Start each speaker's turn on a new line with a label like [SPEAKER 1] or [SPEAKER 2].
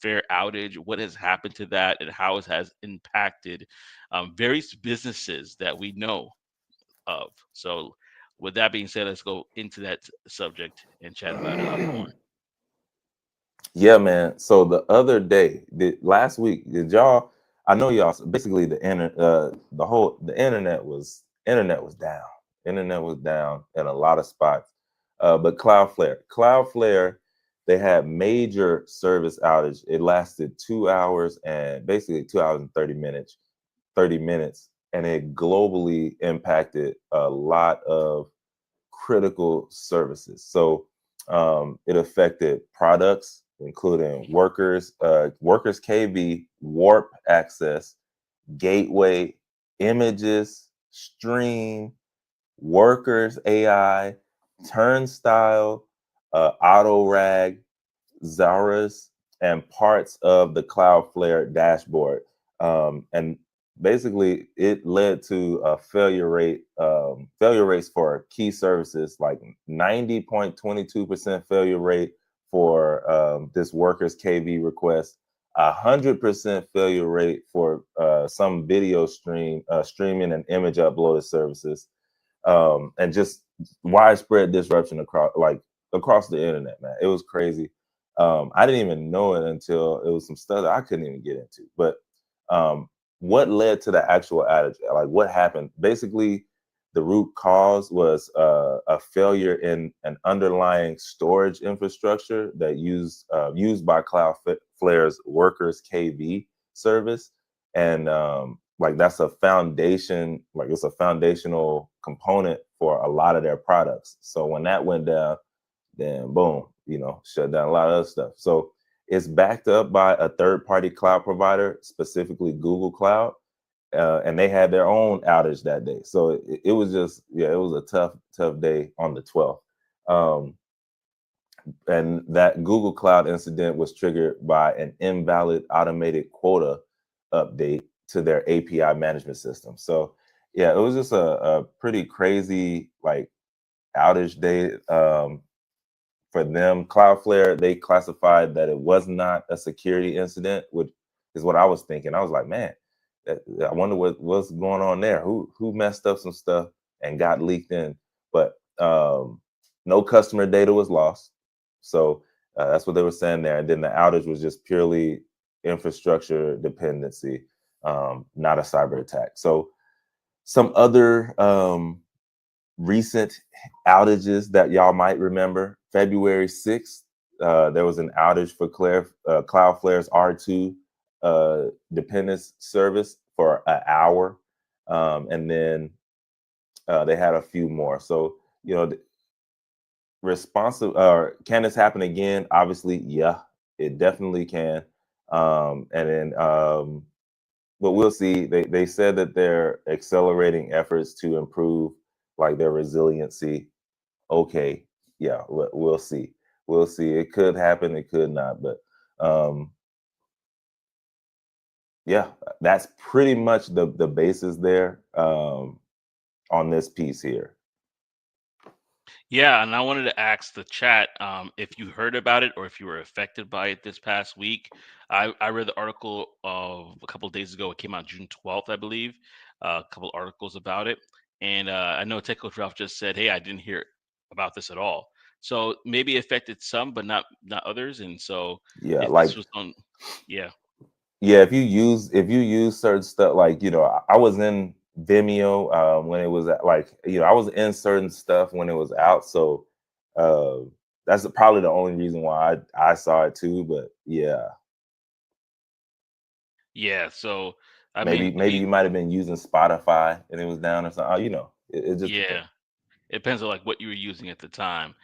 [SPEAKER 1] Cloudflare outage, what has happened to that, and how it has impacted various businesses that we know of. So, with that being said, let's go into that subject and chat about it a little more.
[SPEAKER 2] Yeah, man. So the other day, last week, did y'all? I know y'all. Basically, the internet was down. Internet was down in a lot of spots. But Cloudflare, they had major service outage. It lasted 2 hours and basically 2 hours and 30 minutes. 30 minutes, and it globally impacted a lot of critical services. So it affected products, including workers KV, warp access, gateway, images, stream, workers AI, turnstile, auto rag, Zaras, and parts of the Cloudflare dashboard. And basically, it led to a failure rates for key services like 90.22% failure rate for this workers KV request, 100% failure rate for some video streaming and image uploaded services, and just widespread disruption across the internet, man. It was crazy. I didn't even know it until it was some stuff that I couldn't even get into. But what led to the actual outage? Like what happened? Basically, the root cause was a failure in an underlying storage infrastructure that used by Cloudflare's Workers KV service, and like that's a foundation, like it's a foundational component for a lot of their products. So when that went down, then boom, shut down a lot of other stuff. So it's backed up by a third party cloud provider, specifically Google Cloud. And they had their own outage that day. So it was just, yeah, it was a tough day on the 12th. Um, and that Google Cloud incident was triggered by an invalid automated quota update to their API management system. So yeah, it was just a pretty crazy like outage day for them. Cloudflare, they classified that it was not a security incident, which is what I was thinking. I was like, man, I wonder what's going on there. Who messed up some stuff and got leaked in? But no customer data was lost. So that's what they were saying there. And then the outage was just purely infrastructure dependency, not a cyber attack. So some other recent outages that y'all might remember. February 6th, there was an outage for Cloudflare's R2 dependence service for an hour. And then they had a few more. So, responsive, can this happen again? Obviously, yeah, it definitely can. And then, but we'll see. They said that they're accelerating efforts to improve like their resiliency. Okay, yeah, we'll see. We'll see. It could happen. It could not. But yeah, that's pretty much the basis there on this piece here.
[SPEAKER 1] Yeah, and I wanted to ask the chat if you heard about it or if you were affected by it this past week. I read the article of a couple of days ago. It came out June 12th, I believe. A couple articles about it, and I know Tech Coach Ralph just said, "Hey, I didn't hear about this at all." So maybe it affected some, but not others. And so
[SPEAKER 2] Yeah,
[SPEAKER 1] if this
[SPEAKER 2] like
[SPEAKER 1] was on, yeah,
[SPEAKER 2] yeah, if you use certain stuff, like I was in Vimeo when it was like I was in certain stuff when it was out. So uh, that's probably the only reason why I saw it too. But yeah,
[SPEAKER 1] yeah. So I mean,
[SPEAKER 2] maybe you might have been using Spotify and it was down or something. It just depends.
[SPEAKER 1] yeah, it depends on like what you were using at the time.